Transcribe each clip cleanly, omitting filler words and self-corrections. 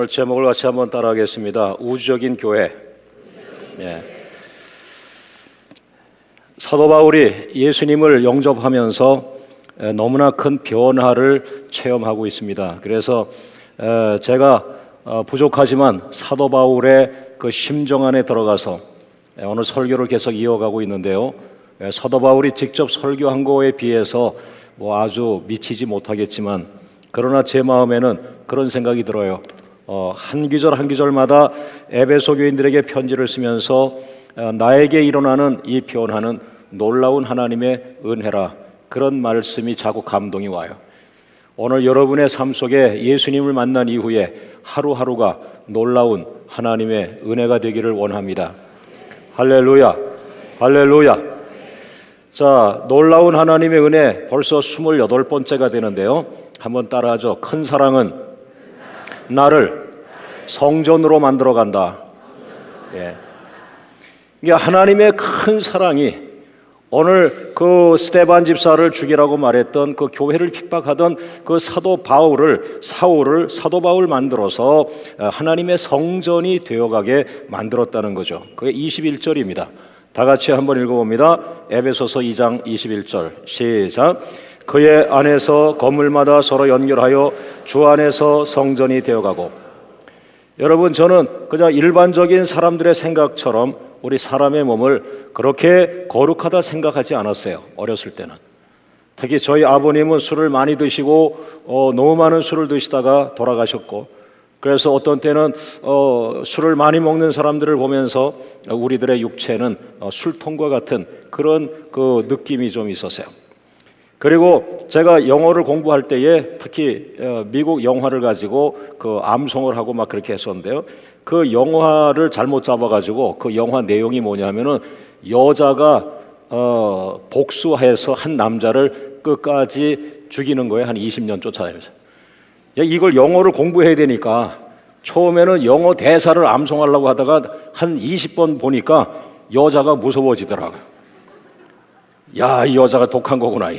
오늘 제목을 같이 한번 따라하겠습니다. 우주적인 교회. 사도 바울이 예수님을 영접하면서 너무나 큰 변화를 체험하고 있습니다. 그래서 제가 부족하지만 사도 바울의 그 심정 안에 들어가서 오늘 설교를 계속 이어가고 있는데요. 사도 바울이 직접 설교한 거에 비해서 아주 미치지 못하겠지만, 그러나 제 마음에는 그런 생각이 들어요. 한 구절 한 구절마다 에베소 교인들에게 편지를 쓰면서 나에게 일어나는 이 변화는 놀라운 하나님의 은혜라, 그런 말씀이 자꾸 감동이 와요. 오늘 여러분의 삶 속에 예수님을 만난 이후에 하루하루가 놀라운 하나님의 은혜가 되기를 원합니다. 할렐루야, 할렐루야. 자, 놀라운 하나님의 은혜 벌써 28번째가 되는데요. 한번 따라하죠. 큰 사랑은 나를 성전으로 만들어 간다. 이게 하나님의 큰 사랑이 오늘 그 스데반 집사를 죽이라고 말했던 그 교회를 핍박하던 그 사도 바울 만들어서 하나님의 성전이 되어가게 만들었다는 거죠. 그게 21절입니다. 다 같이 한번 읽어봅니다. 에베소서 2장 21절 시작. 그의 안에서 건물마다 서로 연결하여 주 안에서 성전이 되어가고. 여러분, 저는 그냥 일반적인 사람들의 생각처럼 우리 사람의 몸을 그렇게 거룩하다 생각하지 않았어요. 어렸을 때는. 특히 저희 아버님은 술을 많이 드시고 너무 많은 술을 드시다가 돌아가셨고, 그래서 어떤 때는 술을 많이 먹는 사람들을 보면서 우리들의 육체는 술통과 같은 그런 그 느낌이 좀 있었어요. 그리고 제가 영어를 공부할 때에 특히 미국 영화를 가지고 그 암송을 하고 막 그렇게 했었는데요. 그 영화를 잘못 잡아가지고 그 영화 내용이 뭐냐면은 여자가 복수해서 한 남자를 끝까지 죽이는 거예요. 한 20년 쫓아다니면서. 이걸 영어를 공부해야 되니까 처음에는 영어 대사를 암송하려고 하다가 한 20번 보니까 여자가 무서워지더라고요. 야, 이 여자가 독한 거구나.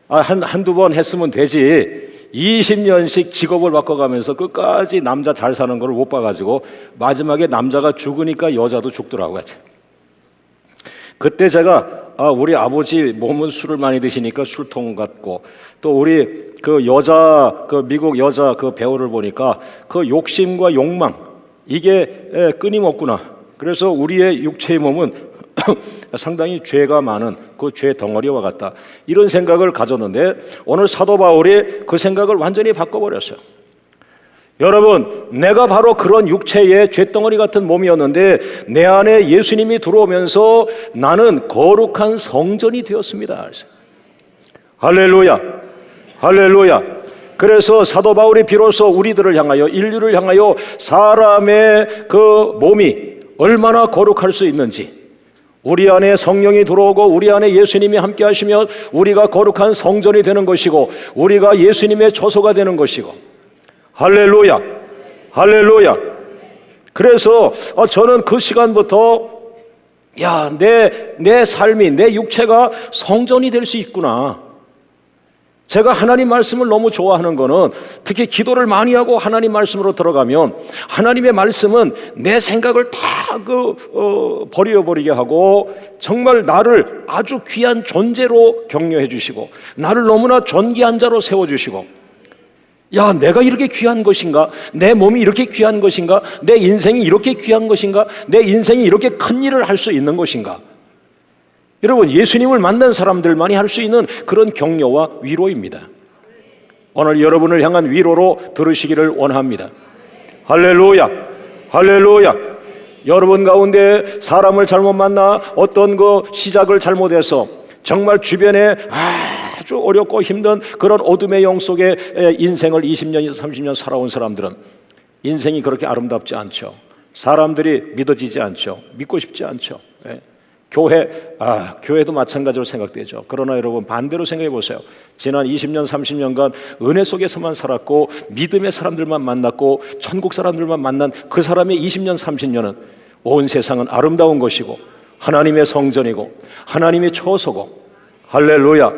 한두 번 했으면 되지. 20년씩 직업을 바꿔가면서 끝까지 남자 잘 사는 걸 못 봐가지고 마지막에 남자가 죽으니까 여자도 죽더라고요. 그때 제가 우리 아버지 몸은 술을 많이 드시니까 술통 같고, 또 우리 그 여자, 그 미국 여자 그 배우를 보니까 그 욕심과 욕망, 이게 끊임없구나. 그래서 우리의 육체의 몸은 상당히 죄가 많은 그 죄 덩어리와 같다, 이런 생각을 가졌는데 오늘 사도 바울이 그 생각을 완전히 바꿔버렸어요. 여러분, 내가 바로 그런 육체의 죄덩어리 같은 몸이었는데 내 안에 예수님이 들어오면서 나는 거룩한 성전이 되었습니다. 할렐루야, 할렐루야. 그래서 사도 바울이 비로소 우리들을 향하여, 인류를 향하여 사람의 그 몸이 얼마나 거룩할 수 있는지, 우리 안에 성령이 들어오고 우리 안에 예수님이 함께 하시면 우리가 거룩한 성전이 되는 것이고 우리가 예수님의 처소가 되는 것이고. 할렐루야, 할렐루야. 그래서 저는 그 시간부터 내 삶이, 내 육체가 성전이 될 수 있구나. 제가 하나님 말씀을 너무 좋아하는 거는 특히 기도를 많이 하고 하나님 말씀으로 들어가면 하나님의 말씀은 내 생각을 다 버려버리게 하고 정말 나를 아주 귀한 존재로 격려해 주시고 나를 너무나 존귀한 자로 세워주시고, 내가 이렇게 귀한 것인가? 내 몸이 이렇게 귀한 것인가? 내 인생이 이렇게 귀한 것인가? 내 인생이 이렇게 큰 일을 할 수 있는 것인가? 여러분, 예수님을 만난 사람들만이 할 수 있는 그런 격려와 위로입니다. 오늘 여러분을 향한 위로로 들으시기를 원합니다. 할렐루야, 할렐루야. 여러분 가운데 사람을 잘못 만나 어떤 그 시작을 잘못해서 정말 주변에 아주 어렵고 힘든 그런 어둠의 영 속에 인생을 20년, 30년 살아온 사람들은 인생이 그렇게 아름답지 않죠. 사람들이 믿어지지 않죠. 믿고 싶지 않죠. 교회도 마찬가지로 생각되죠. 그러나 여러분, 반대로 생각해 보세요. 지난 20년, 30년간 은혜 속에서만 살았고 믿음의 사람들만 만났고 천국 사람들만 만난 그 사람의 20년, 30년은 온 세상은 아름다운 것이고 하나님의 성전이고 하나님의 처소고. 할렐루야,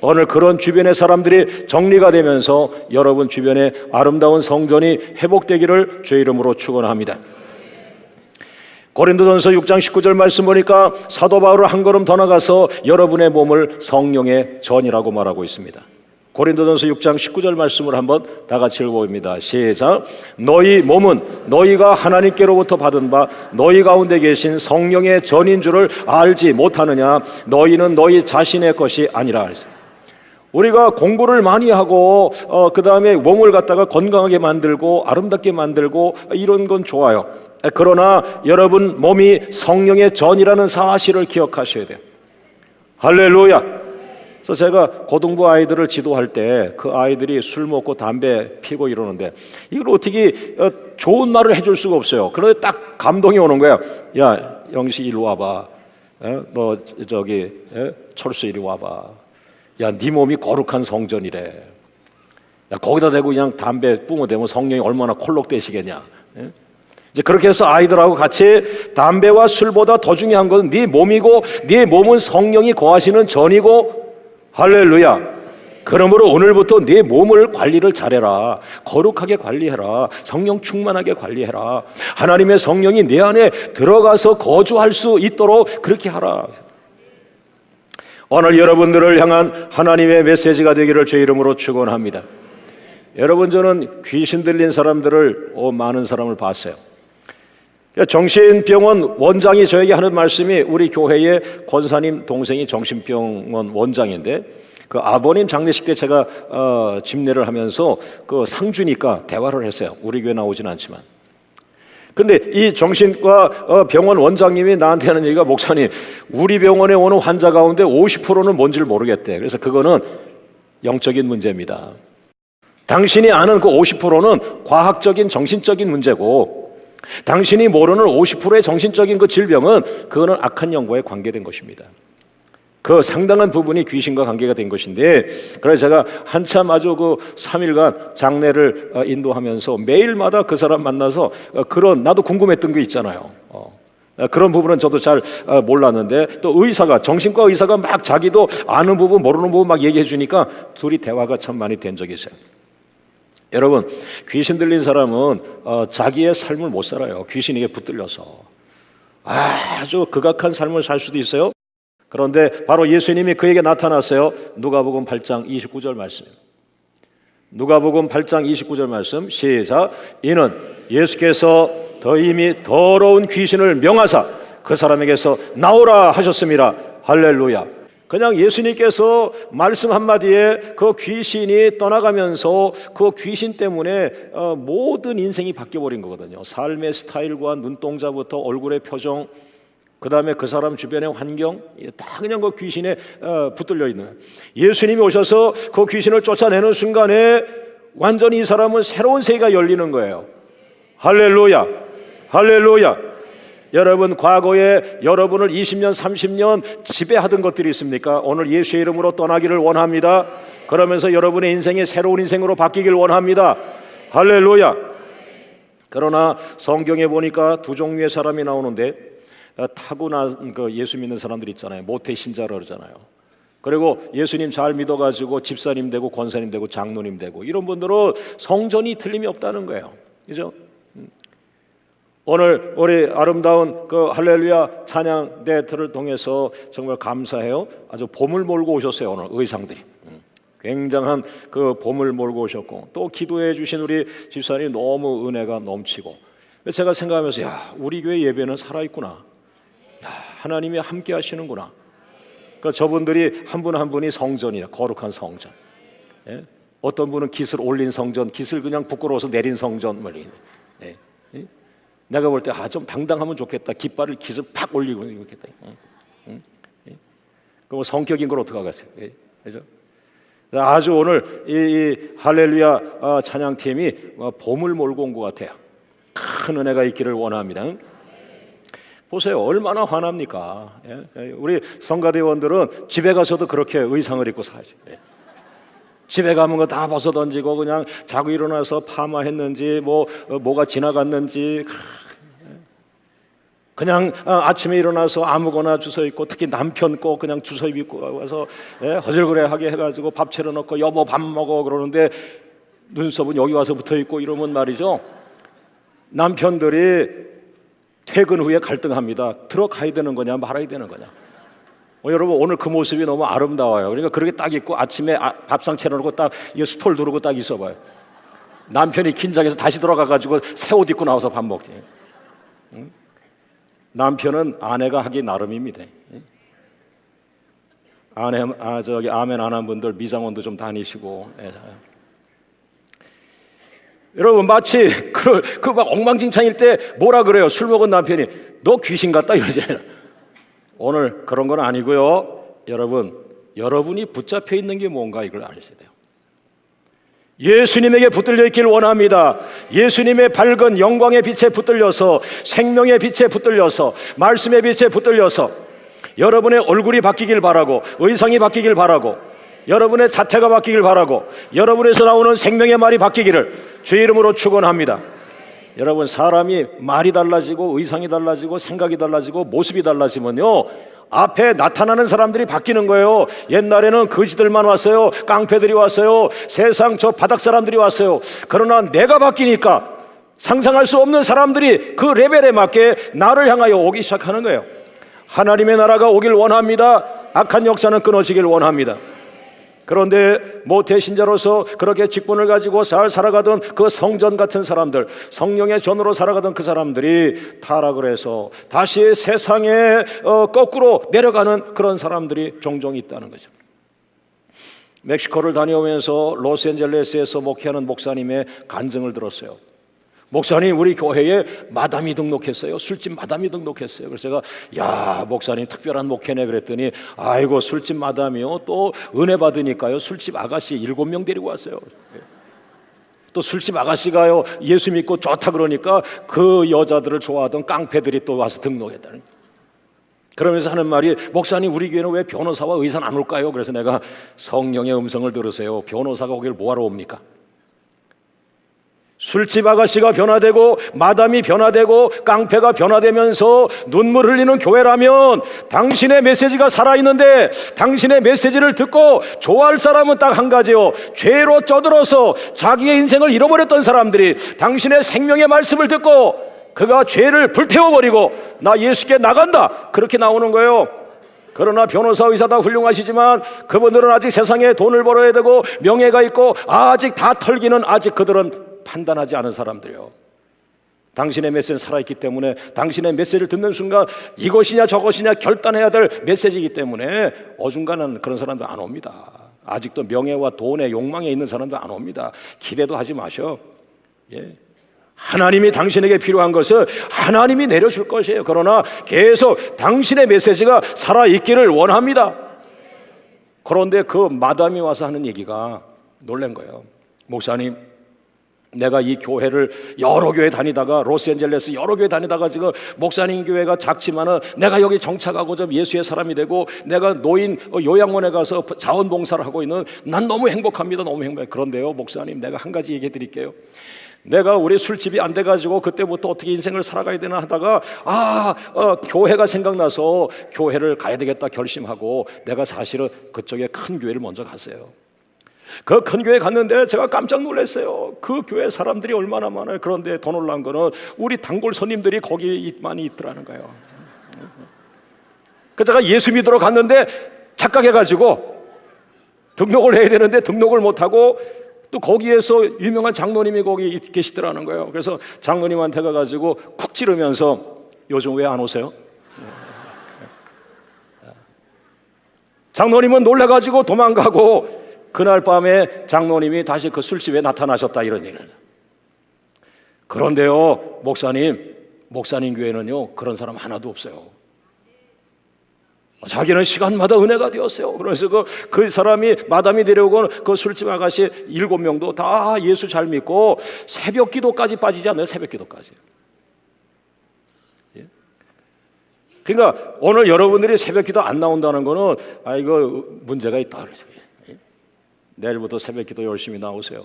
오늘 그런 주변의 사람들이 정리가 되면서 여러분 주변에 아름다운 성전이 회복되기를 주의 이름으로 축원합니다. 고린도전서 6장 19절 말씀 보니까 사도 바울은 한 걸음 더 나가서 여러분의 몸을 성령의 전이라고 말하고 있습니다. 고린도전서 6장 19절 말씀을 한번 다 같이 읽어봅니다. 시작. 너희 몸은 너희가 하나님께로부터 받은 바 너희 가운데 계신 성령의 전인 줄을 알지 못하느냐. 너희는 너희 자신의 것이 아니라. 우리가 공부를 많이 하고 그 다음에 몸을 갖다가 건강하게 만들고 아름답게 만들고 이런 건 좋아요. 그러나 여러분 몸이 성령의 전이라는 사실을 기억하셔야 돼요. 할렐루야. 그래서 제가 고등부 아이들을 지도할 때 그 아이들이 술 먹고 담배 피고 이러는데 이걸 어떻게 좋은 말을 해줄 수가 없어요. 그런데 딱 감동이 오는 거야. 야, 영시 이리 와봐. 너 저기 철수 이리 와봐. 야, 네 몸이 거룩한 성전이래. 야, 거기다 대고 그냥 담배 뿜어대면 성령이 얼마나 콜록대시겠냐. 이제 그렇게 해서 아이들하고 같이 담배와 술보다 더 중요한 것은 네 몸이고 네 몸은 성령이 거하시는 전이고. 할렐루야. 그러므로 오늘부터 네 몸을 관리를 잘해라. 거룩하게 관리해라. 성령 충만하게 관리해라. 하나님의 성령이 내 안에 들어가서 거주할 수 있도록 그렇게 하라. 오늘 여러분들을 향한 하나님의 메시지가 되기를 주의 이름으로 축원합니다. 여러분, 저는 귀신 들린 사람들을 많은 사람을 봤어요. 정신병원 원장이 저에게 하는 말씀이, 우리 교회의 권사님 동생이 정신병원 원장인데 그 아버님 장례식 때 제가 집례를 하면서 그 상주니까 대화를 했어요. 우리 교회 나오진 않지만. 근데 이 정신과 병원 원장님이 나한테 하는 얘기가, 목사님, 우리 병원에 오는 환자 가운데 50%는 뭔지를 모르겠대. 그래서 그거는 영적인 문제입니다. 당신이 아는 그 50%는 과학적인 정신적인 문제고, 당신이 모르는 50%의 정신적인 그 질병은 그거는 악한 영과에 관계된 것입니다. 그 상당한 부분이 귀신과 관계가 된 것인데, 그래서 제가 한참 아주 그 3일간 장례를 인도하면서 매일마다 그 사람 만나서 그런, 나도 궁금했던 게 있잖아요. 그런 부분은 저도 잘 몰랐는데, 또 의사가, 정신과 의사가 막 자기도 아는 부분 모르는 부분 막 얘기해 주니까 둘이 대화가 참 많이 된 적이 있어요. 여러분, 귀신 들린 사람은 자기의 삶을 못 살아요. 귀신에게 붙들려서 아주 극악한 삶을 살 수도 있어요. 그런데 바로 예수님이 그에게 나타났어요. 누가복음 8장 29절 말씀. 누가복음 8장 29절 말씀 시작. 이는 예수께서 더 이미 더러운 귀신을 명하사 그 사람에게서 나오라 하셨습니다. 할렐루야. 그냥 예수님께서 말씀 한마디에 그 귀신이 떠나가면서 그 귀신 때문에 모든 인생이 바뀌어버린 거거든요. 삶의 스타일과 눈동자부터 얼굴의 표정, 그 다음에 그 사람 주변의 환경, 다 그냥 그 귀신에 붙들려 있는. 예수님이 오셔서 그 귀신을 쫓아내는 순간에 완전히 이 사람은 새로운 세계가 열리는 거예요. 할렐루야, 할렐루야. 여러분, 과거에 여러분을 20년, 30년 지배하던 것들이 있습니까? 오늘 예수의 이름으로 떠나기를 원합니다. 그러면서 여러분의 인생이 새로운 인생으로 바뀌길 원합니다. 할렐루야. 그러나 성경에 보니까 두 종류의 사람이 나오는데, 타고난 그 예수 믿는 사람들 있잖아요. 모태 신자라 그러잖아요. 그리고 예수님 잘 믿어가지고 집사님 되고 권사님 되고 장로님 되고 이런 분들은 성전이 틀림이 없다는 거예요. 그죠? 오늘 우리 아름다운 그 할렐루야 찬양대들을 통해서 정말 감사해요. 아주 봄을 몰고 오셨어요. 오늘 의상들이 굉장한 그 봄을 몰고 오셨고, 또 기도해 주신 우리 집사님 너무 은혜가 넘치고, 제가 생각하면서, 야, 우리 교회 예배는 살아있구나. 야, 하나님이 함께 하시는구나. 그러니까 저분들이 한 분 한 분이 성전이야. 거룩한 성전. 예? 어떤 분은 깃을 올린 성전, 깃을 그냥 부끄러워서 내린 성전. 예? 내가 볼 때 좀 당당하면 좋겠다. 깃발을 깃을 팍 올리고 좋겠다. 그럼 성격인 걸 어떻게 하겠어요? 그죠? 아주 오늘 이 할렐루야 찬양팀이 봄을 몰고 온 것 같아요. 큰 은혜가 있기를 원합니다. 보세요, 얼마나 환합니까? 우리 성가대원들은 집에 가서도 그렇게 의상을 입고 사죠. 집에 가면 거 다 벗어 던지고 그냥 자고 일어나서 파마했는지 뭐가 지나갔는지. 그냥 아침에 일어나서 아무거나 주워 입고, 특히 남편 거 그냥 주워 입고 와서 허질그레하게 해가지고 밥 차려놓고 여보 밥 먹어 그러는데 눈썹은 여기 와서 붙어있고 이러면 말이죠, 남편들이 퇴근 후에 갈등합니다. 들어가야 되는 거냐 말아야 되는 거냐. 여러분 오늘 그 모습이 너무 아름다워요. 그러니까 그렇게 딱 입고 아침에 밥상 차려놓고 딱 이 스톨 두르고 딱 있어봐요. 남편이 긴장해서 다시 들어가가지고 새 옷 입고 나와서 밥 먹지. 응? 남편은 아내가 하기 나름입니다. 아멘 안 한 분들 미장원도 좀 다니시고. 여러분 마치 그 막 엉망진창일 때 뭐라 그래요? 술 먹은 남편이 너 귀신 같다 이러잖아요. 오늘 그런 건 아니고요. 여러분이 붙잡혀 있는 게 뭔가 이걸 아셔야 돼요. 예수님에게 붙들려 있길 원합니다. 예수님의 밝은 영광의 빛에 붙들려서, 생명의 빛에 붙들려서, 말씀의 빛에 붙들려서 여러분의 얼굴이 바뀌길 바라고, 의상이 바뀌길 바라고, 여러분의 자태가 바뀌길 바라고, 여러분에서 나오는 생명의 말이 바뀌기를 주의 이름으로 축원합니다. 여러분 사람이 말이 달라지고 의상이 달라지고 생각이 달라지고 모습이 달라지면요 앞에 나타나는 사람들이 바뀌는 거예요. 옛날에는 거지들만 왔어요. 깡패들이 왔어요. 세상 저 바닥 사람들이 왔어요. 그러나 내가 바뀌니까 상상할 수 없는 사람들이 그 레벨에 맞게 나를 향하여 오기 시작하는 거예요. 하나님의 나라가 오길 원합니다. 악한 역사는 끊어지길 원합니다. 그런데 모태신자로서 그렇게 직분을 가지고 살아가던 그 성전 같은 사람들, 성령의 전으로 살아가던 그 사람들이 타락을 해서 다시 세상에 거꾸로 내려가는 그런 사람들이 종종 있다는 거죠. 멕시코를 다녀오면서 로스앤젤레스에서 목회하는 목사님의 간증을 들었어요. 목사님 우리 교회에 마담이 등록했어요. 술집 마담이 등록했어요. 그래서 제가 야 목사님 특별한 목회네 그랬더니 아이고 술집 마담이요 또 은혜 받으니까요 술집 아가씨 7명 데리고 왔어요. 또 술집 아가씨가요 예수 믿고 좋다 그러니까 그 여자들을 좋아하던 깡패들이 또 와서 등록했다는 거예요. 그러면서 하는 말이 목사님 우리 교회는 왜 변호사와 의사는 안 올까요? 그래서 내가 성령의 음성을 들으세요. 변호사가 거기를 뭐하러 옵니까? 술집 아가씨가 변화되고 마담이 변화되고 깡패가 변화되면서 눈물 흘리는 교회라면 당신의 메시지가 살아있는데 당신의 메시지를 듣고 좋아할 사람은 딱 한 가지요. 죄로 쩌들어서 자기의 인생을 잃어버렸던 사람들이 당신의 생명의 말씀을 듣고 그가 죄를 불태워버리고 나 예수께 나간다 그렇게 나오는 거예요. 그러나 변호사 의사 다 훌륭하시지만 그분들은 아직 세상에 돈을 벌어야 되고 명예가 있고 아직 다 털기는 아직 그들은 판단하지 않은 사람들이요. 당신의 메시지는 살아있기 때문에 당신의 메시지를 듣는 순간 이것이냐 저것이냐 결단해야 될 메시지이기 때문에 어중간한 그런 사람들 안 옵니다. 아직도 명예와 돈의 욕망에 있는 사람들 안 옵니다. 기대도 하지 마셔. 하나님이 당신에게 필요한 것은 하나님이 내려줄 것이에요. 그러나 계속 당신의 메시지가 살아있기를 원합니다. 그런데 그 마담이 와서 하는 얘기가 놀란 거예요. 목사님 내가 이 교회를 여러 교회 다니다가 로스앤젤레스 여러 교회 다니다가 지금 목사님 교회가 작지만은 내가 여기 정착하고 좀 예수의 사람이 되고 내가 노인 요양원에 가서 자원봉사를 하고 있는 난 너무 행복합니다. 너무 행복해요. 그런데요 목사님 내가 한 가지 얘기해 드릴게요. 내가 우리 술집이 안 돼가지고 그때부터 어떻게 인생을 살아가야 되나 하다가 교회가 생각나서 교회를 가야 되겠다 결심하고 내가 사실은 그쪽에 큰 교회를 먼저 갔어요. 그 큰 교회 갔는데 제가 깜짝 놀랐어요. 그 교회 사람들이 얼마나 많아요. 그런데 더 놀란 거는 우리 단골 손님들이 거기 많이 있더라는 거예요. 그래서 제가 예수 믿으러 갔는데 착각해가지고 등록을 해야 되는데 등록을 못하고 또 거기에서 유명한 장로님이 거기 계시더라는 거예요. 그래서 장로님한테 가가지고 쿡 찌르면서 요즘 왜 안 오세요? 장로님은 놀라가지고 도망가고 그날 밤에 장로님이 다시 그 술집에 나타나셨다 이런 얘기를. 그런데요 목사님 교회는요 그런 사람 하나도 없어요. 자기는 시간마다 은혜가 되었어요. 그래서 그 사람이 마담이 데려온 그 술집 아가씨 7명도 다 예수 잘 믿고 새벽 기도까지 빠지지 않아요. 새벽 기도까지. 그러니까 오늘 여러분들이 새벽 기도 안 나온다는 거는 이거 문제가 있다 그러죠. 내일부터 새벽 기도 열심히 나오세요.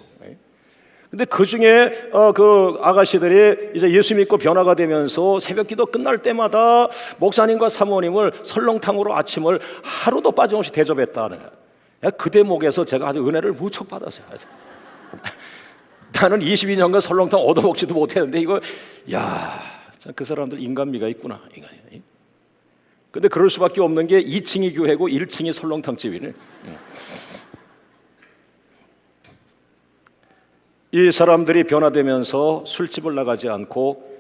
근데 그 중에 그 아가씨들이 이제 예수 믿고 변화가 되면서 새벽기도 끝날 때마다 목사님과 사모님을 설렁탕으로 아침을 하루도 빠짐없이 대접했다는 거예요. 그 대목에서 제가 아주 은혜를 무척 받았어요. 나는 22년간 설렁탕 얻어먹지도 못했는데 이거 그 사람들 인간미가 있구나. 근데 그럴 수밖에 없는 게 2층이 교회고 1층이 설렁탕 집이네. 이 사람들이 변화되면서 술집을 나가지 않고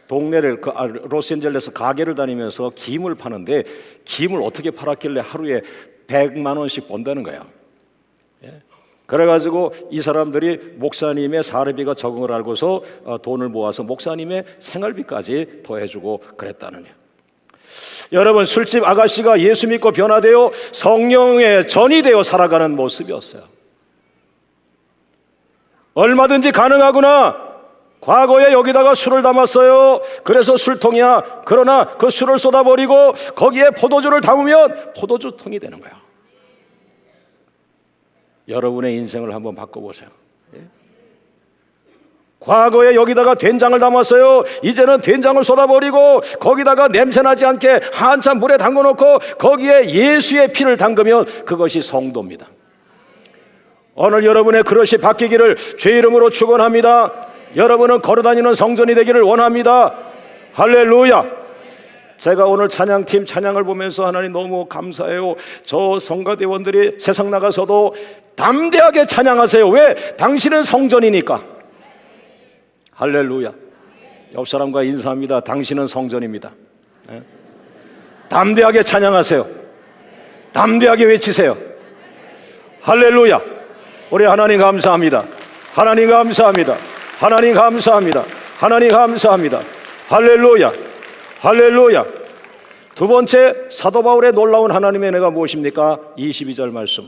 동네를 로스앤젤레스 가게를 다니면서 김을 파는데 김을 어떻게 팔았길래 하루에 100만 원씩 번다는 거야. 그래가지고 이 사람들이 목사님의 사례비가 적은 걸 알고서 돈을 모아서 목사님의 생활비까지 더해주고 그랬다는 거야. 여러분, 술집 아가씨가 예수 믿고 변화되어 성령의 전이 되어 살아가는 모습이었어요. 얼마든지 가능하구나. 과거에 여기다가 술을 담았어요. 그래서 술통이야. 그러나 그 술을 쏟아버리고 거기에 포도주를 담으면 포도주통이 되는 거야. 여러분의 인생을 한번 바꿔보세요. 과거에 여기다가 된장을 담았어요. 이제는 된장을 쏟아버리고 거기다가 냄새나지 않게 한참 물에 담궈놓고 거기에 예수의 피를 담그면 그것이 성도입니다. 오늘 여러분의 그릇이 바뀌기를 주의 이름으로 축원합니다. 여러분은 걸어다니는 성전이 되기를 원합니다. 할렐루야. 제가 오늘 찬양팀 찬양을 보면서 하나님 너무 감사해요. 저 성가대원들이 세상 나가서도 담대하게 찬양하세요. 왜? 당신은 성전이니까. 할렐루야. 옆 사람과 인사합니다. 당신은 성전입니다. 담대하게 찬양하세요. 담대하게 외치세요. 할렐루야. 우리 하나님 감사합니다. 하나님 감사합니다. 하나님 감사합니다. 하나님 감사합니다. 할렐루야. 할렐루야. 두 번째, 사도 바울의 놀라운 하나님의 은혜가 무엇입니까? 22절 말씀,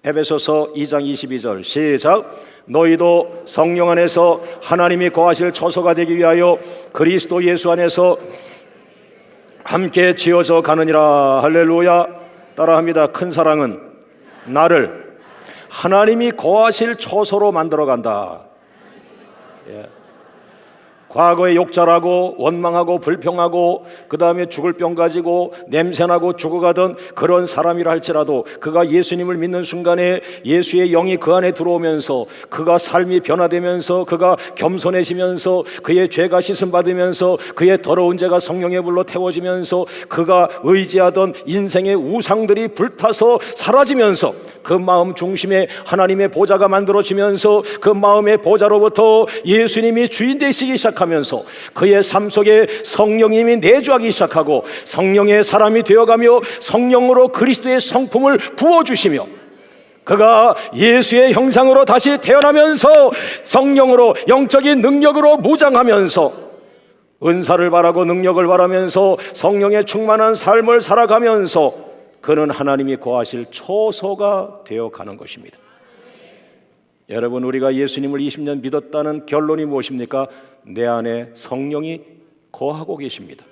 에베소서 2장 22절 시작. 너희도 성령 안에서 하나님이 거하실 처소가 되기 위하여 그리스도 예수 안에서 함께 지어져 가느니라. 할렐루야. 따라합니다. 큰 사랑은 나를 하나님이 거하실 처소로 만들어 간다. 과거에 욕잘하고 원망하고 불평하고 그 다음에 죽을 병 가지고 냄새나고 죽어가던 그런 사람이라 할지라도 그가 예수님을 믿는 순간에 예수의 영이 그 안에 들어오면서 그가 삶이 변화되면서 그가 겸손해지면서 그의 죄가 씻음받으면서 그의 더러운 죄가 성령의 불로 태워지면서 그가 의지하던 인생의 우상들이 불타서 사라지면서 그 마음 중심에 하나님의 보좌가 만들어지면서 그 마음의 보좌로부터 예수님이 주인 되시기 시작합니다. 하면서 그의 삶 속에 성령님이 내주하기 시작하고 성령의 사람이 되어가며 성령으로 그리스도의 성품을 부어주시며 그가 예수의 형상으로 다시 태어나면서 성령으로 영적인 능력으로 무장하면서 은사를 바라고 능력을 바라면서 성령의 충만한 삶을 살아가면서 그는 하나님이 거하실 처소가 되어가는 것입니다. 여러분, 우리가 예수님을 20년 믿었다는 결론이 무엇입니까? 내 안에 성령이 거하고 계십니다.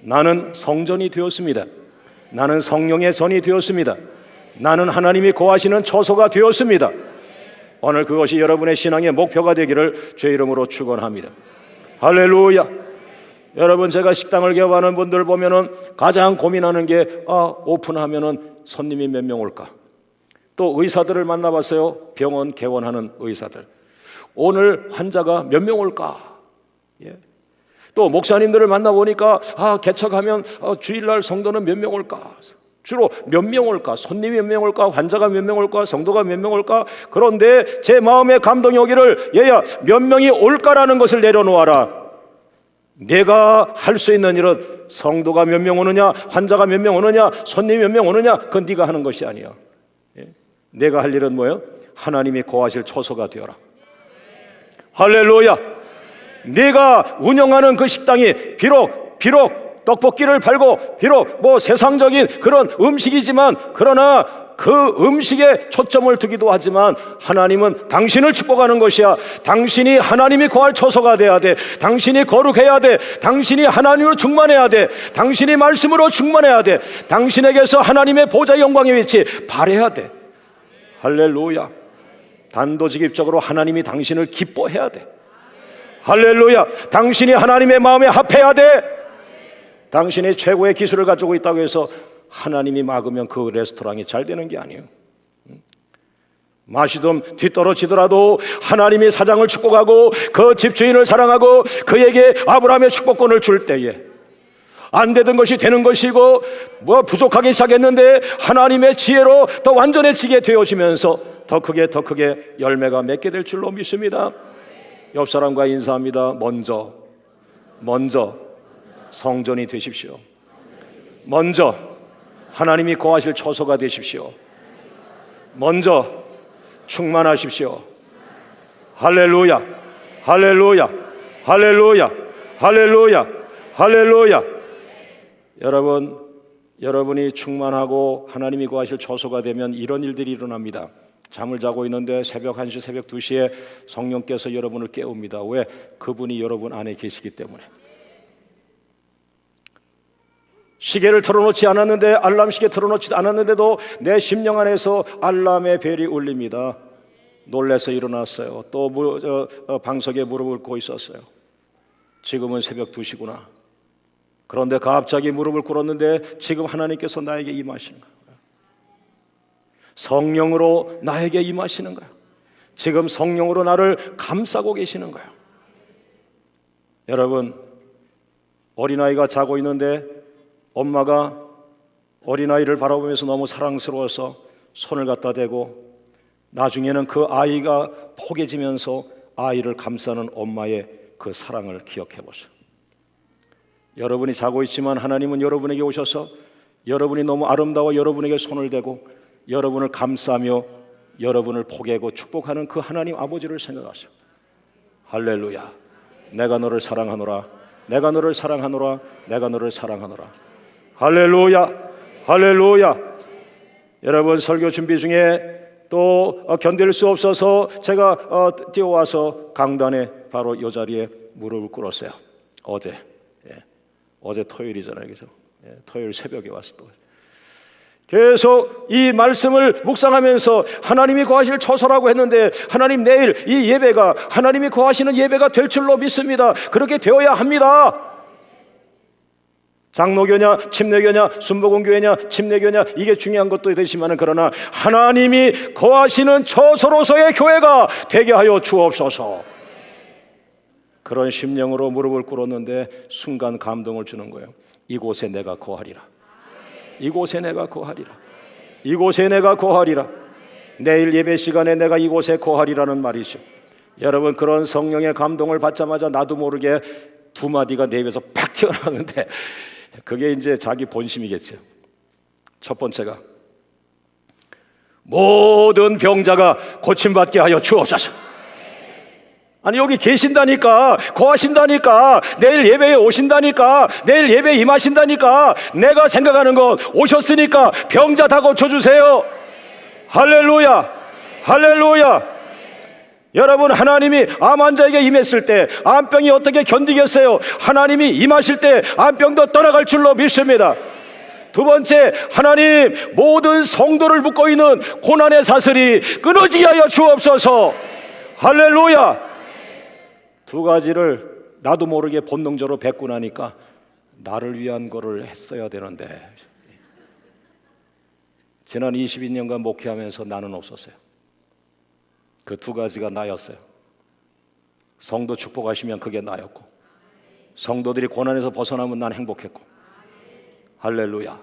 나는 성전이 되었습니다. 나는 성령의 전이 되었습니다. 나는 하나님이 거하시는 처소가 되었습니다. 오늘 그것이 여러분의 신앙의 목표가 되기를 주의 이름으로 축원합니다. 할렐루야. 여러분, 제가 식당을 개업하는 분들 보면은 가장 고민하는 게 오픈하면은 손님이 몇 명 올까? 또 의사들을 만나봤어요. 병원 개원하는 의사들. 오늘 환자가 몇 명 올까? 또 목사님들을 만나보니까 개척하면 주일날 성도는 몇 명 올까? 주로 몇 명 올까? 손님이 몇 명 올까? 환자가 몇 명 올까? 성도가 몇 명 올까? 그런데 제 마음의 감동이 오기를 얘야 몇 명이 올까라는 것을 내려놓아라. 내가 할 수 있는 일은 성도가 몇 명 오느냐, 환자가 몇 명 오느냐, 손님이 몇 명 오느냐, 그건 네가 하는 것이 아니야. 내가 할 일은 뭐예요? 하나님이 거하실 처소가 되어라. 할렐루야. 네가 운영하는 그 식당이 비록 떡볶이를 팔고 비록 세상적인 그런 음식이지만 그러나 그 음식에 초점을 두기도 하지만 하나님은 당신을 축복하는 것이야. 당신이 하나님이 거할 처소가 돼야 돼. 당신이 거룩해야 돼. 당신이 하나님으로 충만해야 돼. 당신이 말씀으로 충만해야 돼. 당신에게서 하나님의 보좌의 영광의 위치 발해야 돼. 할렐루야. 단도직입적으로 하나님이 당신을 기뻐해야 돼. 할렐루야. 당신이 하나님의 마음에 합해야 돼. 당신이 최고의 기술을 가지고 있다고 해서 하나님이 막으면 그 레스토랑이 잘 되는 게 아니에요. 맛이 좀 뒤떨어지더라도 하나님이 사장을 축복하고 그 집주인을 사랑하고 그에게 아브라함의 축복권을 줄 때에 안 되던 것이 되는 것이고 뭐 부족하기 시작했는데 하나님의 지혜로 더 완전해지게 되어지면서 더 크게 열매가 맺게 될 줄로 믿습니다. 옆 사람과 인사합니다. 먼저 성전이 되십시오. 먼저 하나님이 거하실 처소가 되십시오. 먼저 충만하십시오. 할렐루야, 할렐루야, 할렐루야, 할렐루야, 할렐루야. 여러분이 충만하고 하나님이 거하실 처소가 되면 이런 일들이 일어납니다. 잠을 자고 있는데 새벽 1시, 새벽 2시에 성령께서 여러분을 깨웁니다. 왜? 그분이 여러분 안에 계시기 때문에. 시계를 틀어놓지 않았는데, 알람 시계 틀어놓지 않았는데도 내 심령 안에서 알람의 벨이 울립니다. 놀라서 일어났어요. 또 방석에 무릎을 꿇고 있었어요. 지금은 새벽 2시구나. 그런데 갑자기 무릎을 꿇었는데 지금 하나님께서 나에게 임하시는 거예요. 성령으로 나에게 임하시는 거예요. 지금 성령으로 나를 감싸고 계시는 거예요. 여러분, 어린아이가 자고 있는데 엄마가 어린아이를 바라보면서 너무 사랑스러워서 손을 갖다 대고 나중에는 그 아이가 포개지면서 아이를 감싸는 엄마의 그 사랑을 기억해 보세요. 여러분이 자고 있지만 하나님은 여러분에게 오셔서 여러분이 너무 아름다워 여러분에게 손을 대고 여러분을 감싸며 여러분을 포개고 축복하는 그 하나님 아버지를 생각하세요. 할렐루야. 내가 너를 사랑하노라. 내가 너를 사랑하노라. 내가 너를 사랑하노라. 할렐루야, 할렐루야. 여러분, 설교 준비 중에 또 견딜 수 없어서 제가 뛰어와서 강단에 바로 이 자리에 무릎을 꿇었어요. 어제 토요일이잖아요, 그죠? 토요일 새벽에 와서 또 계속 이 말씀을 묵상하면서 하나님이 거하실 처소라고 했는데 하나님, 내일 이 예배가 하나님이 거하시는 예배가 될 줄로 믿습니다. 그렇게 되어야 합니다. 장로교냐 침례교냐 순복음교회냐 침례교냐 이게 중요한 것도 되지만 그러나 하나님이 거하시는 처소로서의 교회가 되게 하여 주옵소서. 그런 심령으로 무릎을 꿇었는데 순간 감동을 주는 거예요. 이곳에 내가 거하리라. 이곳에 내가 거하리라. 이곳에 내가 거하리라. 내일 예배 시간에 내가 이곳에 거하리라는 말이죠. 여러분, 그런 성령의 감동을 받자마자 나도 모르게 두 마디가 내 입에서 팍 튀어나오는데 그게 이제 자기 본심이겠죠. 첫 번째가 모든 병자가 고침받게 하여 주옵소서. 아니, 여기 계신다니까, 거하신다니까, 내일 예배에 오신다니까, 내일 예배에 임하신다니까, 내가 생각하는 것 오셨으니까 병자 다 고쳐주세요. 할렐루야, 할렐루야. 여러분, 하나님이 암 환자에게 임했을 때 암병이 어떻게 견디겠어요? 하나님이 임하실 때 암병도 떠나갈 줄로 믿습니다. 두 번째, 하나님, 모든 성도를 묶고 있는 고난의 사슬이 끊어지게 하여 주옵소서. 할렐루야. 두 가지를 나도 모르게 본능적으로 뱉고 나니까 나를 위한 거를 했어야 되는데 지난 22년간 목회하면서 나는 없었어요. 그 두 가지가 나였어요. 성도 축복하시면 그게 나였고, 성도들이 고난에서 벗어나면 난 행복했고. 할렐루야.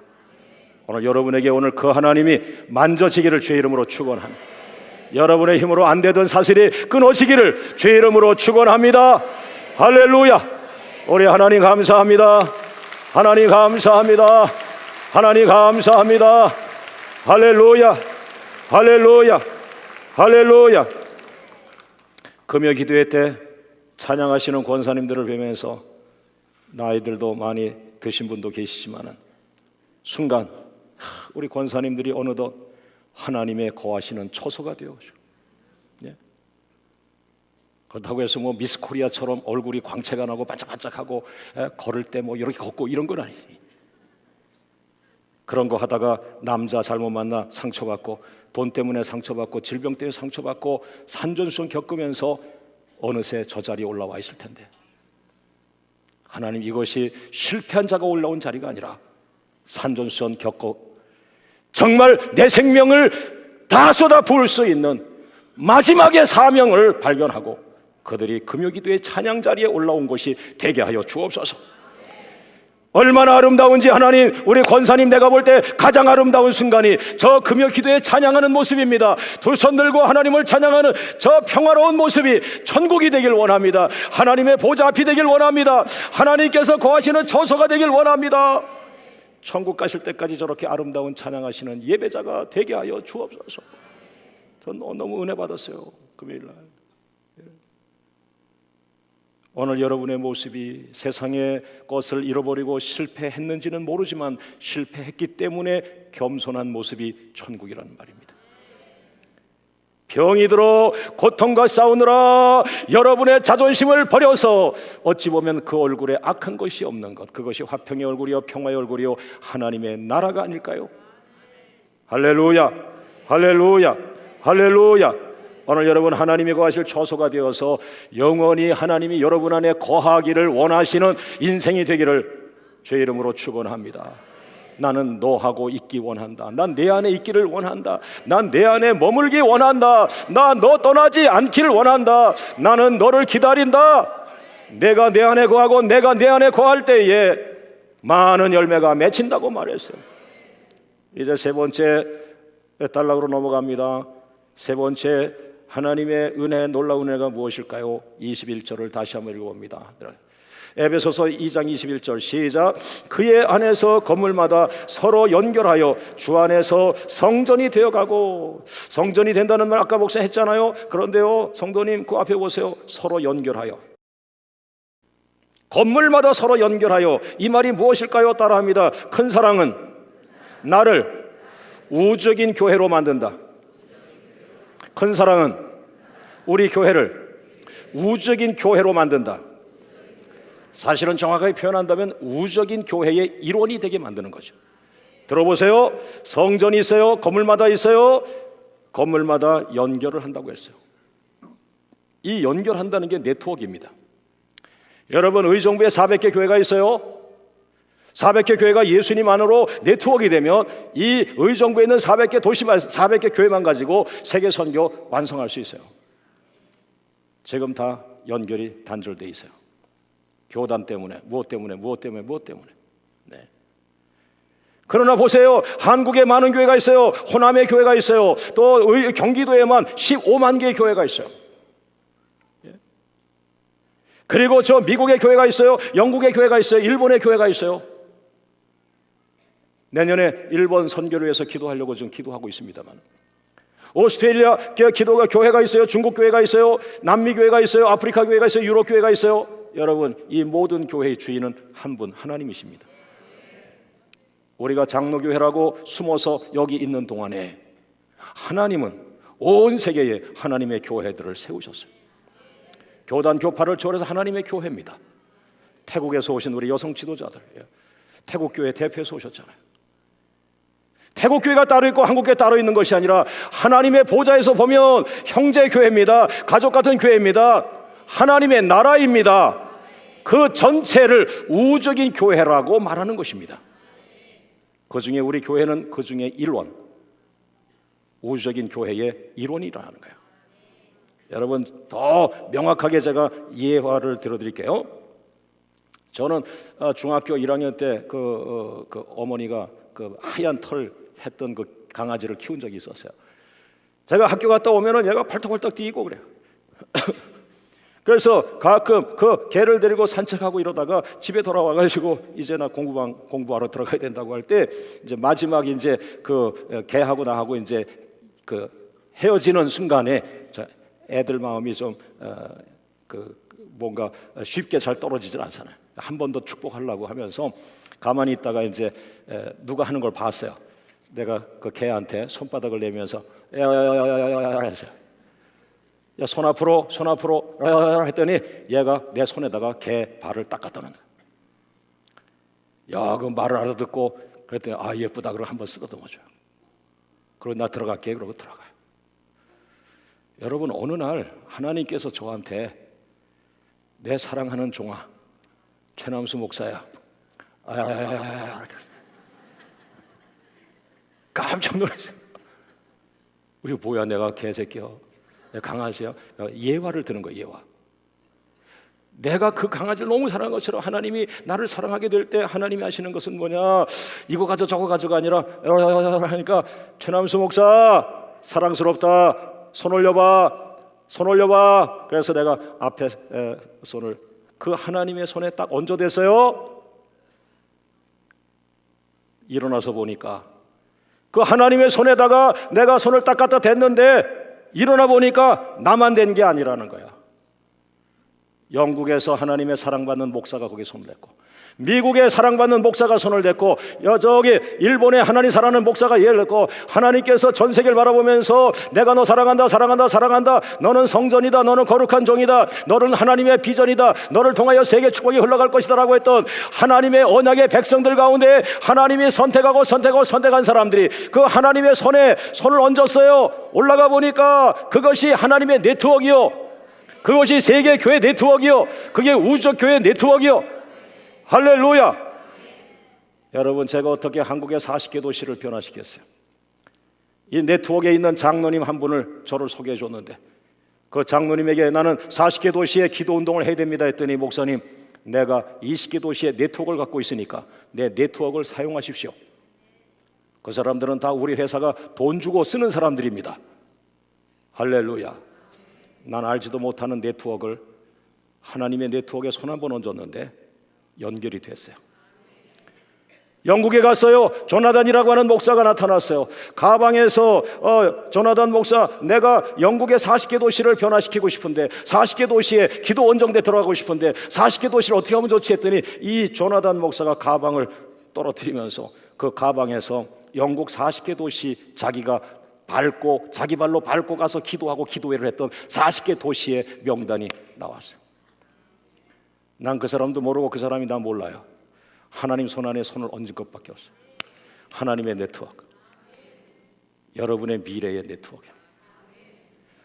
오늘 여러분에게 오늘 그 하나님이 만져지기를 주의 이름으로 축원합니다. 여러분의 힘으로 안 되던 사슬이 끊어지기를 주의 이름으로 축원합니다. 할렐루야. 우리 하나님 감사합니다. 하나님 감사합니다. 하나님 감사합니다. 할렐루야. 할렐루야. 할렐루야. 금요 기도회 때 찬양하시는 권사님들을 뵈면서 나이들도 많이 드신 분도 계시지만은 순간 우리 권사님들이 어느덧 하나님의 거하시는 처소가 되어오죠. 예? 그렇다고 해서 뭐 미스 코리아처럼 얼굴이 광채가 나고 반짝반짝하고 걸을 때 뭐 이렇게 걷고 이런 건 아니지. 그런 거 하다가 남자 잘못 만나 상처받고, 돈 때문에 상처받고, 질병 때문에 상처받고, 산전수전 겪으면서 어느새 저 자리에 올라와 있을 텐데, 하나님, 이것이 실패한 자가 올라온 자리가 아니라 산전수전 겪고 정말 내 생명을 다 쏟아 부을 수 있는 마지막의 사명을 발견하고 그들이 금요기도의 찬양 자리에 올라온 것이 되게 하여 주옵소서. 얼마나 아름다운지 하나님, 우리 권사님 내가 볼 때 가장 아름다운 순간이 저 금요기도에 찬양하는 모습입니다. 두 손 들고 하나님을 찬양하는 저 평화로운 모습이 천국이 되길 원합니다. 하나님의 보좌 앞이 되길 원합니다. 하나님께서 거하시는 처소가 되길 원합니다. 천국 가실 때까지 저렇게 아름다운 찬양하시는 예배자가 되게 하여 주옵소서. 전 너무 은혜 받았어요, 금요일날. 오늘 여러분의 모습이 세상의 것을 잃어버리고 실패했는지는 모르지만 실패했기 때문에 겸손한 모습이 천국이라는 말입니다. 병이 들어 고통과 싸우느라 여러분의 자존심을 버려서 어찌 보면 그 얼굴에 악한 것이 없는 것, 그것이 화평의 얼굴이요 평화의 얼굴이요 하나님의 나라가 아닐까요? 할렐루야, 할렐루야, 할렐루야. 오늘 여러분 하나님이 거하실 처소가 되어서 영원히 하나님이 여러분 안에 거하기를 원하시는 인생이 되기를 주의 이름으로 축원합니다. 나는 너하고 있기 원한다. 난 내 안에 있기를 원한다. 난 내 안에 머물기 원한다. 나 너 떠나지 않기를 원한다. 나는 너를 기다린다. 내가 내 안에 거하고 내가 내 안에 거할 때에 많은 열매가 맺힌다고 말했어요. 이제 세 번째 단락으로 넘어갑니다. 세 번째, 하나님의 은혜, 놀라운 은혜가 무엇일까요? 21절을 다시 한번 읽어봅니다. 에베소서 2장 21절 시작. 그의 안에서 건물마다 서로 연결하여 주 안에서 성전이 되어가고, 성전이 된다는 말 아까 목사 했잖아요. 그런데요, 성도님 그 앞에 보세요. 서로 연결하여, 건물마다 서로 연결하여, 이 말이 무엇일까요? 따라합니다. 큰 사랑은 나를 우주적인 교회로 만든다. 큰 사랑은 우리 교회를 우주적인 교회로 만든다. 사실은 정확하게 표현한다면 우주적인 교회의 일원이 되게 만드는 거죠. 들어보세요. 성전이 있어요. 건물마다 있어요. 건물마다 연결을 한다고 했어요. 이 연결한다는 게 네트워크입니다. 여러분, 의정부에 400개 교회가 있어요. 400개 교회가 예수님 안으로 네트워크가 되면 이 의정부에 있는 400개 도시만, 400개 교회만 가지고 세계 선교 완성할 수 있어요. 지금 다 연결이 단절돼 있어요. 교단 때문에, 무엇 때문에, 무엇 때문에, 무엇 때문에. 네. 그러나 보세요. 한국에 많은 교회가 있어요. 호남에 교회가 있어요. 또 경기도에만 15만 개의 교회가 있어요. 그리고 저 미국의 교회가 있어요. 영국의 교회가 있어요. 일본의 교회가 있어요. 내년에 일본 선교를 위해서 기도하려고 지금 기도하고 있습니다만, 오스트레일리아 기도가 교회가 있어요. 중국 교회가 있어요. 남미 교회가 있어요. 아프리카 교회가 있어요. 유럽 교회가 있어요. 여러분, 이 모든 교회의 주인은 한 분, 하나님이십니다. 우리가 장로교회라고 숨어서 여기 있는 동안에 하나님은 온 세계에 하나님의 교회들을 세우셨어요. 교단 교파를 초월해서 하나님의 교회입니다. 태국에서 오신 우리 여성 지도자들, 태국 교회 대표에서 오셨잖아요. 태국 교회가 따로 있고 한국 교회 따로 있는 것이 아니라 하나님의 보좌에서 보면 형제 교회입니다. 가족 같은 교회입니다. 하나님의 나라입니다. 그 전체를 우주적인 교회라고 말하는 것입니다. 그 중에 우리 교회는 그 중에 일원, 우주적인 교회의 일원이라는 거예요. 여러분, 더 명확하게 제가 예화를 들어드릴게요. 저는 중학교 1학년 때 그 어머니가 그 하얀 털 했던 그 강아지를 키운 적이 있었어요. 제가 학교 갔다 오면은 얘가 팔떡팔떡 뛰고 그래요. 그래서 가끔 그 개를 데리고 산책하고 이러다가 집에 돌아와가지고 이제 나 공부하러 들어가야 된다고 할 때 이제 마지막 이제 그 개하고 나하고 이제 그 헤어지는 순간에 애들 마음이 좀 뭔가 쉽게 잘 떨어지질 않잖아요. 한 번 더 축복하려고 하면서 가만히 있다가 이제 누가 하는 걸 봤어요. 내가 그 개한테 손바닥을 내면서 야야야야야야 야, 손 앞으로 했더니 얘가 내 손에다가 개 발을 닦았다는 거야. 야, 그 말을 알아듣고 그랬더니 아 예쁘다 그러고 한번 쓰다듬어줘요. 그리고 나 들어갈게 그러고 들어가요. 여러분 어느 날 하나님께서 저한테 내 사랑하는 종아 최남수 목사야 깜짝 놀랐어요. 우리 뭐야 내가 개새끼야 내가 강아지야 예화를 드는 거예요. 예화. 내가 그 강아지를 너무 사랑한 것처럼 하나님이 나를 사랑하게 될 때 하나님이 하시는 것은 뭐냐, 이거 가져 저거 가져가 아니라 하니까 최남수 목사 사랑스럽다 손 올려봐 손 올려봐. 그래서 내가 앞에 손을 그 하나님의 손에 딱 얹어댔어요. 일어나서 보니까 그 하나님의 손에다가 내가 손을 딱 갖다 댔는데 일어나 보니까 나만 댄 게 아니라는 거야. 영국에서 하나님의 사랑받는 목사가 거기 손을 댔고, 미국의 사랑받는 목사가 손을 댔고, 저기 일본의 하나님 사랑하는 목사가 예를 냈고, 하나님께서 전 세계를 바라보면서 내가 너 사랑한다 사랑한다 사랑한다, 너는 성전이다, 너는 거룩한 종이다, 너는 하나님의 비전이다, 너를 통하여 세계 축복이 흘러갈 것이다 라고 했던 하나님의 언약의 백성들 가운데 하나님이 선택하고 선택한 사람들이 그 하나님의 손에 손을 얹었어요. 올라가 보니까 그것이 하나님의 네트워크요, 그것이 세계교회 네트워크요, 그게 우주적 교회 네트워크요. 할렐루야. 여러분 제가 어떻게 한국의 40개 도시를 변화시켰어요? 이 네트워크에 있는 장로님 한 분을 저를 소개해 줬는데, 그 장로님에게 나는 40개 도시에 기도 운동을 해야 됩니다 했더니, 목사님 내가 20개 도시의 네트워크를 갖고 있으니까 내 네트워크를 사용하십시오. 그 사람들은 다 우리 회사가 돈 주고 쓰는 사람들입니다. 할렐루야. 난 알지도 못하는 네트워크를 하나님의 네트워크에 손 한번 얹었는데 연결이 됐어요. 영국에 갔어요. 조나단이라고 하는 목사가 나타났어요. 가방에서 조나단 목사, 내가 영국의 40개 도시를 변화시키고 싶은데, 40개 도시에 기도 원정대 들어가고 싶은데 40개 도시를 어떻게 하면 좋지 했더니, 이 조나단 목사가 가방을 떨어뜨리면서 그 가방에서 영국 40개 도시 자기가 밟고 자기 발로 밟고 가서 기도하고 기도회를 했던 40개 도시의 명단이 나왔어요. 난 그 사람도 모르고 그 사람이 나 몰라요. 하나님 손 안에 손을 얹은 것밖에 없어요. 하나님의 네트워크, 여러분의 미래의 네트워크.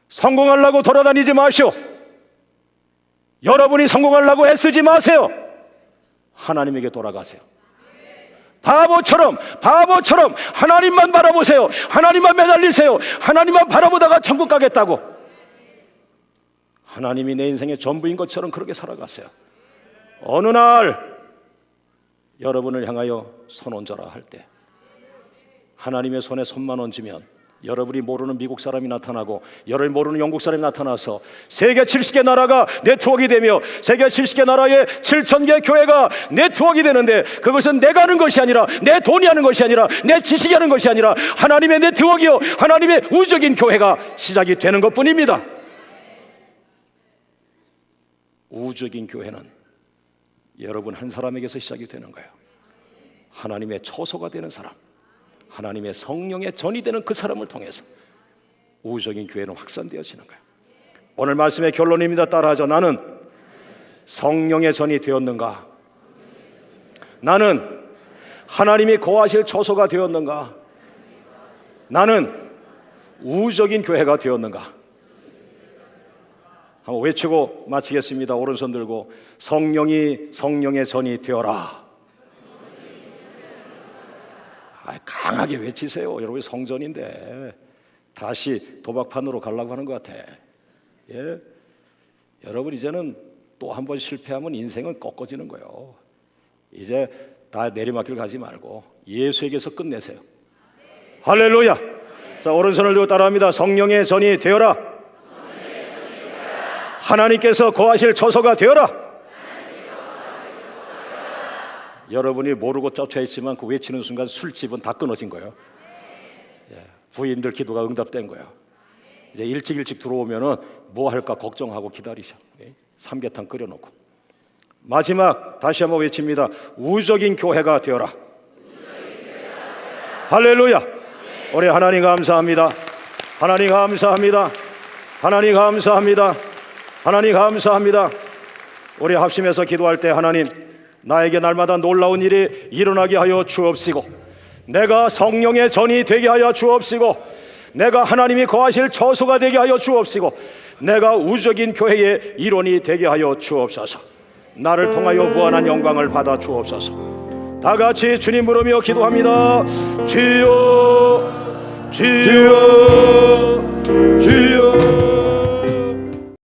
성공하려고 돌아다니지 마시오. 여러분이 성공하려고 애쓰지 마세요. 하나님에게 돌아가세요. 바보처럼 하나님만 바라보세요. 하나님만 매달리세요. 하나님만 바라보다가 천국 가겠다고, 하나님이 내 인생의 전부인 것처럼 그렇게 살아가세요. 어느 날 여러분을 향하여 손 얹어라 할 때, 하나님의 손에 손만 얹으면 여러분이 모르는 미국 사람이 나타나고 여러분이 모르는 영국 사람이 나타나서 세계 70개 나라가 네트워크가 되며 세계 70개 나라의 7,000개 교회가 네트워크가 되는데, 그것은 내가 하는 것이 아니라, 내 돈이 하는 것이 아니라, 내 지식이 하는 것이 아니라 하나님의 네트워크요, 하나님의 우주적인 교회가 시작이 되는 것뿐입니다. 우주적인 교회는 여러분 한 사람에게서 시작이 되는 거예요. 하나님의 처소가 되는 사람, 하나님의 성령의 전이 되는 그 사람을 통해서 우주적인 교회는 확산되어지는 거예요. 오늘 말씀의 결론입니다. 따라하죠. 나는 성령의 전이 되었는가? 나는 하나님이 거하실 처소가 되었는가? 나는 우주적인 교회가 되었는가? 한번 외치고 마치겠습니다. 오른손 들고, 성령이 성령의 전이 되어라. 강하게 외치세요. 여러분 성전인데 다시 도박판으로 가려고 하는 것 같아. 예? 여러분 이제는 또 한 번 실패하면 인생은 꺾어지는 거예요. 이제 다 내리막길 가지 말고 예수에게서 끝내세요. 할렐루야. 자, 오른손을 들고 따라합니다. 성령의 전이 되어라. 하나님께서 거하실 처소가 되어라. 여러분이 모르고 쫓아 있지만 그 외치는 순간 술집은 다 끊어진 거예요. 예, 부인들 기도가 응답된 거예요. 이제 일찍 들어오면은 뭐 할까 걱정하고 기다리셔. 예? 삼계탕 끓여놓고. 마지막 다시 한번 외칩니다. 우주적인 교회가 되어라. 할렐루야. 우리 하나님 감사합니다. 하나님 감사합니다. 하나님 감사합니다. 하나님 감사합니다. 우리 합심해서 기도할 때, 하나님 나에게 날마다 놀라운 일이 일어나게 하여 주옵시고, 내가 성령의 전이 되게 하여 주옵시고, 내가 하나님이 거하실 처소가 되게 하여 주옵시고, 내가 우주적인 교회의 일원이 되게 하여 주옵소서. 나를 통하여 무한한 영광을 받아 주옵소서. 다 같이 주님 부르며 기도합니다. 주여, 주여,